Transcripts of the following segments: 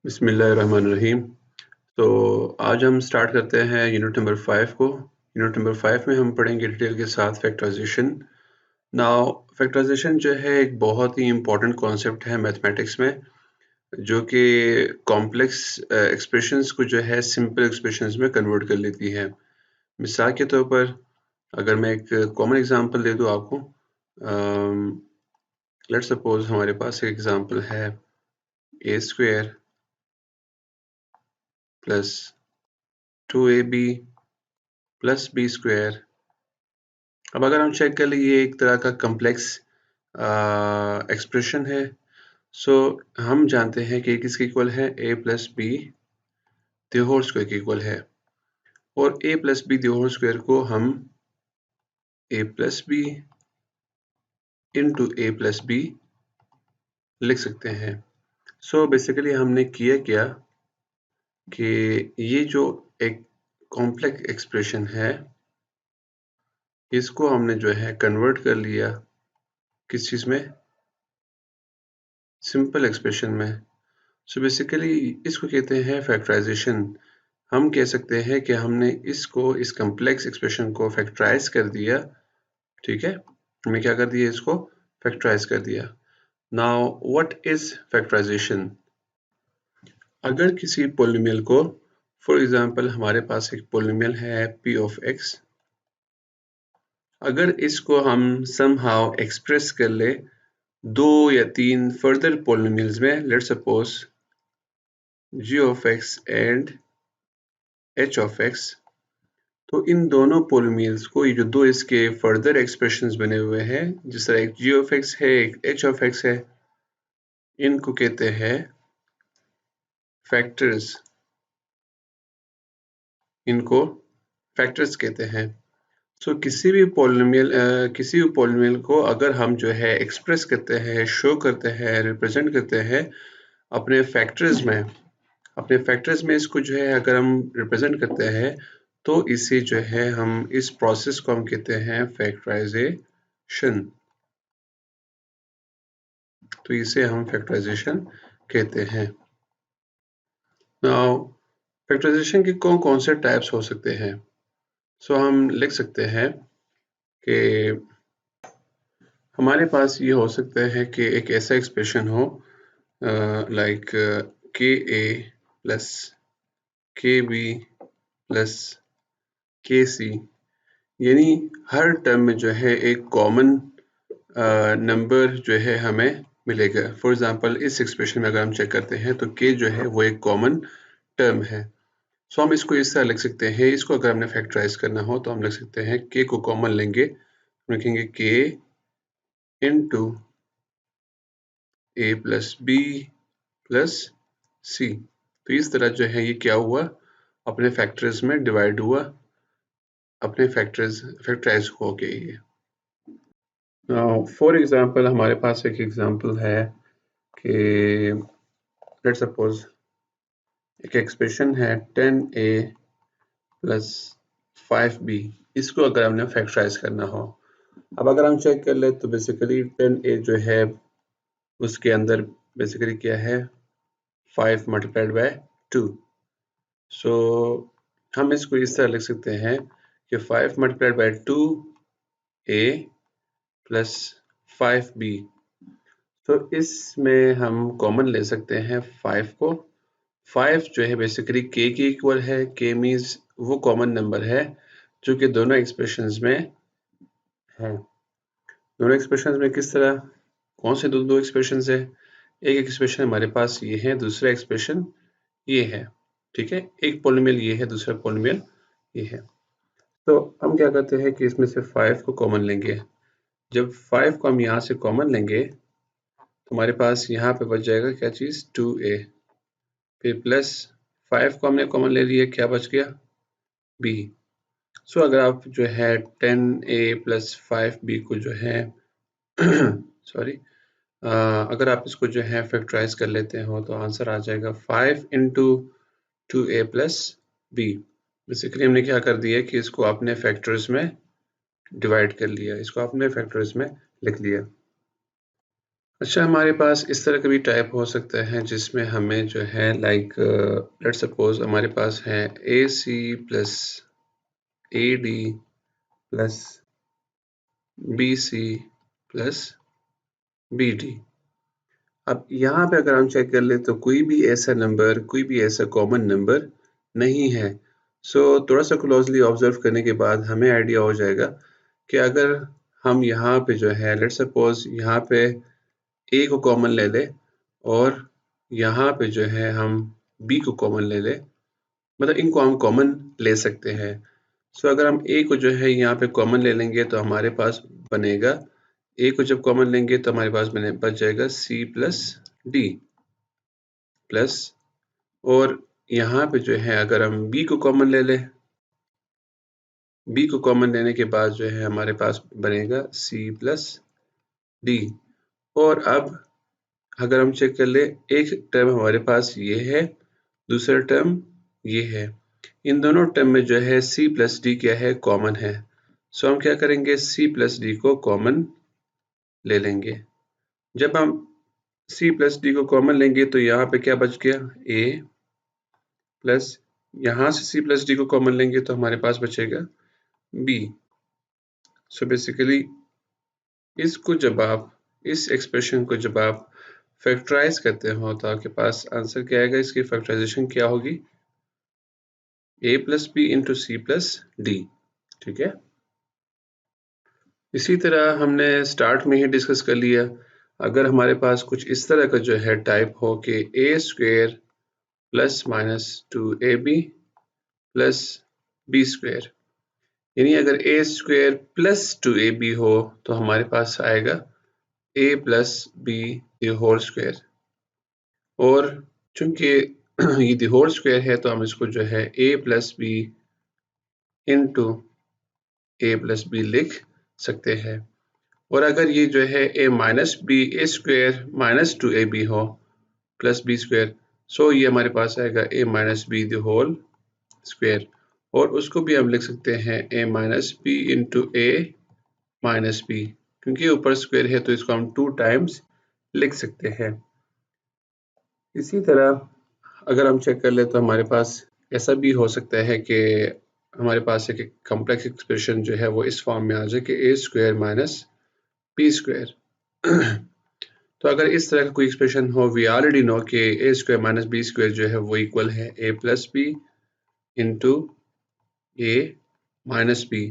बिस्मिल्लाहिर्रहमानिर्रहीम। तो आज हम स्टार्ट करते हैं यूनिट नंबर 5 को। यूनिट नंबर 5 में हम पढ़ेंगे डिटेल के साथ फैक्टराइजेशन। नाउ फैक्टराइजेशन जो है एक बहुत ही इम्पोर्टेंट कॉन्सेप्ट है मैथमेटिक्स में, जो कि कॉम्प्लेक्स एक्सप्रेशंस को जो है सिंपल एक्सप्रेशंस में कन्वर्ट कर लेती है। मिसाल के तौर पर अगर मैं एक कॉमन एग्जांपल दे दूं आपको, लेट्स सपोज हमारे पास एक एग्जांपल है a square plus 2ab plus B square. अब अगर हम चेक कर लें, ये एक तरह का कम्प्लेक्स एक्सप्रेशन है। सो हम जानते हैं कि किसके इक्वल है, a plus B the whole square के इक्वल है। और a plus B the whole square को हम a plus B into a plus B लिख सकते हैं। सो बेसिकली हमने किया क्या कि ये जो एक कॉम्प्लेक्स एक्सप्रेशन है, इसको हमने जो है कन्वर्ट कर लिया किस चीज़ में, सिंपल एक्सप्रेशन में। सो बेसिकली इसको कहते हैं फैक्टराइजेशन। हम कह सकते हैं कि हमने इसको, इस कॉम्प्लेक्स एक्सप्रेशन को फैक्टराइज कर दिया। ठीक है, हमने क्या कर दिया, इसको फैक्टराइज कर दिया। Now what is factorisation? अगर किसी पॉलिनोमियल को, फॉर एग्जांपल हमारे पास एक पॉलिनोमियल है p ऑफ x, अगर इसको हम समहाउ एक्सप्रेस कर ले दो या तीन फर्दर पॉलिनोमियल्स में, let's suppose g of x and h of x, तो इन दोनों पॉलिनोमियल्स को, ये जो दो इसके फर्दर एक्सप्रेशंस बने हुए हैं, जिस तरह एक g ऑफ x है, एक h ऑफ x है, इनको कहते हैं फैक्टर्स। इनको फैक्टर्स कहते हैं। सो किसी भी पॉलिनोमियल को अगर हम जो है एक्सप्रेस करते हैं, शो करते हैं, रिप्रेजेंट करते हैं अपने फैक्टर्स में, इसको जो है अगर हम रिप्रेजेंट करते हैं, तो इसे जो है हम, इस प्रोसेस को हम कहते हैं फैक्टराइजेशन। तो इसे हम फैक्टराइजेशन कहते हैं। नाउ फैक्टराइजेशन के कौन कौन से टाइप्स हो सकते हैं? सो हम लिख सकते हैं कि हमारे पास ये हो सकता है कि एक ऐसा एक्सप्रेशन हो लाइक के ए प्लस के बी प्लस के सी, यानी हर टर्म में जो है एक कॉमन नंबर जो है हमें मिलेगा। फॉर एग्जांपल इस एक्सप्रेशन में अगर हम चेक करते हैं तो k जो है वो एक कॉमन टर्म है। सो हम इसको इस तरह लिख सकते हैं, इसको अगर हमने फैक्टराइज करना हो तो हम लिख सकते हैं k को कॉमन लेंगे, लिखेंगे k into a plus B plus C. तो इस तरह जो है ये क्या हुआ, अपने फैक्टर्स में डिवाइड हुआ, अपने फैक्टराइज हो गए ये। फॉर एग्जांपल हमारे पास एक एग्जांपल है कि लेट्स सपोज एक एक्सप्रेशन है 10a प्लस 5b, इसको अगर हमने फैक्टराइज करना हो। अब अगर हम चेक कर ले तो बेसिकली 10a जो है उसके अंदर बेसिकली क्या है, 5 मल्टीप्लाइड बाय 2। सो हम इसको इस तरह लिख सकते हैं कि 5 multiplied by 2a plus 5b। तो इसमें हम कॉमन ले सकते हैं 5 को। 5 जो है बेसिकली k के इक्वल है। k मीन्स वो कॉमन नंबर है जो कि दोनों एक्सप्रेशंस में है। दोनों एक्सप्रेशंस में किस तरह, कौन से दो एक्सप्रेशंस है? एक एक्सप्रेशन हमारे पास ये है, दूसरा एक्सप्रेशन ये है। ठीक है, एक पॉलिनोमियल ये है, दूसरा पॉलिनोमियल ये है। तो हम क्या करते हैं कि इसमें से 5 को कॉमन लेंगे। जब 5 को हम यहाँ से कॉमन लेंगे तो हमारे पास यहाँ पे बच जाएगा क्या चीज़, 2a, फिर प्लस 5 को हमने कॉमन ले लिया, क्या बच गया, b। सो अगर आप जो है 10a प्लस 5b को जो है सॉरी, अगर आप इसको जो है फैक्टराइज कर लेते हो तो आंसर आ जाएगा 5 into 2a plus b। Basically हमने क्या कर दिया कि इसको अपने फैक्टर्स में डिवाइड कर लिया, इसको अपने फैक्टर्स में लिख लिया। अच्छा, हमारे पास इस तरह का भी टाइप हो सकता है जिसमें हमें जो है लाइक लेट्स सपोज हमारे पास है AC plus AD plus BC plus BD। अब यहाँ पे अगर हम चेक कर ले तो कोई भी ऐसा नंबर, कोई भी ऐसा कॉमन नंबर नहीं है। सो थोड़ा सा क्लोजली ऑब्जर्व करने के बाद हमें आइडिया हो जाएगा कि अगर हम यहाँ पे जो है लेट्स सपोज यहाँ पे A को कॉमन ले ले और यहाँ पे जो है हम B को कॉमन ले ले, मतलब इनको हम कॉमन ले सकते हैं। सो अगर हम A को जो है यहाँ पे कॉमन ले लेंगे तो हमारे पास बनेगा, A को जब कॉमन लेंगे तो हमारे पास बच जाएगा C प्लस D प्लस, और यहाँ पे जो है अगर हम B को कॉमन ले लें, B को कॉमन लेने के बाद जो है हमारे पास बनेगा C प्लस D। और अब अगर हम चेक कर ले, एक टर्म हमारे पास ये है, दूसरा टर्म ये है, इन दोनों टर्म में जो है C प्लस D क्या है, कॉमन है। सो हम क्या करेंगे, C प्लस D को कॉमन ले लेंगे। जब हम C प्लस D को कॉमन लेंगे तो यहाँ पे क्या बच गया, A प्लस यहाँ से C प्लस D को कॉमन लेंगे तो हमारे पास बचेगा B। सो बेसिकली इसको जब आप, इस एक्सप्रेशन को जब आप फैक्टराइज करते हो तो आपके पास आंसर क्या आएगा, इसकी फैक्टराइजेशन क्या होगी, A plus B into C plus D। ठीक है, इसी तरह हमने स्टार्ट में ही डिस्कस कर लिया। अगर हमारे पास कुछ इस तरह का जो है टाइप हो कि A square plus minus 2AB plus B square, यानी अगर A स्क्वेयर प्लस 2AB हो तो हमारे पास आएगा A plus B the whole square, और चूंकि ये द होल स्क्वेयर है तो हम इसको जो है A plus B into A plus B लिख सकते हैं। और अगर ये जो है A minus B A square minus 2AB हो प्लस B स्क्वेयर, सो ये हमारे पास आएगा A minus B the whole square, और उसको भी हम लिख सकते हैं A minus B into A minus B, क्योंकि ऊपर स्क्वायर है तो इसको हम 2 टाइम्स लिख सकते हैं। इसी तरह अगर हम चेक कर ले तो हमारे पास ऐसा भी हो सकता है कि हमारे पास एक कॉम्प्लेक्स एक्सप्रेशन जो है वो इस फॉर्म में आ जाए कि A square minus B square. तो अगर इस तरह का कोई एक्सप्रेशन हो, वी ऑलरेडी नो कि A square minus B square जो है वो इक्वल है A plus B into A minus B.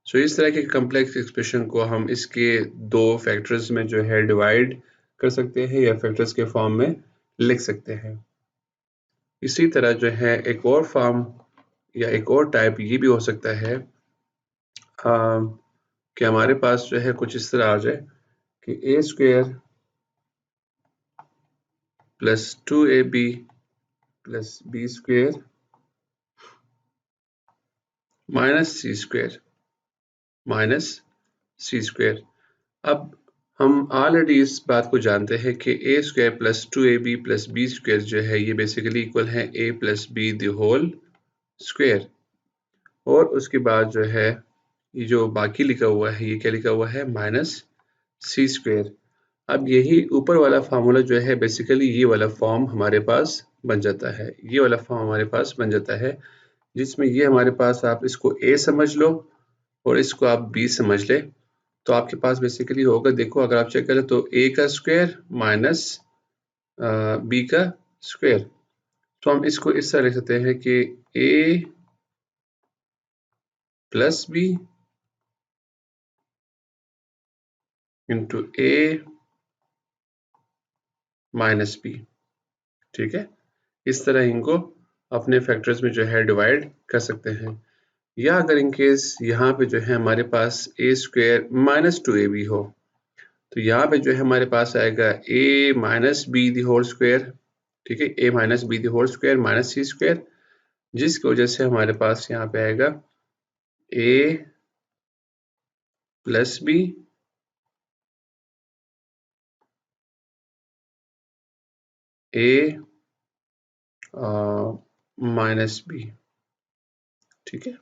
सो इस तरह के कॉम्प्लेक्स एक्सप्रेशन को हम इसके दो फैक्टर्स में जो है डिवाइड कर सकते हैं या फैक्टर्स के फॉर्म में लिख सकते हैं। इसी तरह जो है एक और फॉर्म या एक और टाइप ये भी हो सकता है कि हमारे पास जो है कुछ इस तरह आ जाए कि A square plus 2AB plus B square minus C square minus C square. अब हम ऑलरेडी इस बात को जानते हैं कि A square plus 2AB plus B square जो है ये बेसिकली इक्वल है A plus B the whole square, और उसके बाद जो है ये जो बाकी लिखा हुआ है ये क्या लिखा हुआ है, माइनस सी स्क्वायर। अब यही ऊपर वाला फार्मूला जो है बेसिकली ये वाला फॉर्म हमारे पास बन जाता है, ये वाला फॉर्म हमारे पास बन जाता है, जिसमें ये हमारे पास, आप इसको ए समझ लो और इसको आप बी समझ ले, तो आपके पास बेसिकली होगा, देखो अगर आप चेक करें तो ए का स्क्वायर माइनस बी का स्क्वायर। तो हम इसको इस तरह लिख सकते हैं कि ए प्लस बी इंटू ए माइनस बी। ठीक है, इस तरह इनको अपने फैक्टर्स में जो है डिवाइड कर सकते हैं। या अगर इन केस यहाँ पे जो है हमारे पास ए स्क्वायर माइनस 2AB हो तो यहाँ पे जो है हमारे पास आएगा A minus B the whole square. ठीक है, A minus B the whole square minus C square, जिसकी वजह से हमारे पास यहाँ पे आएगा A plus B A minus B. ठीक है,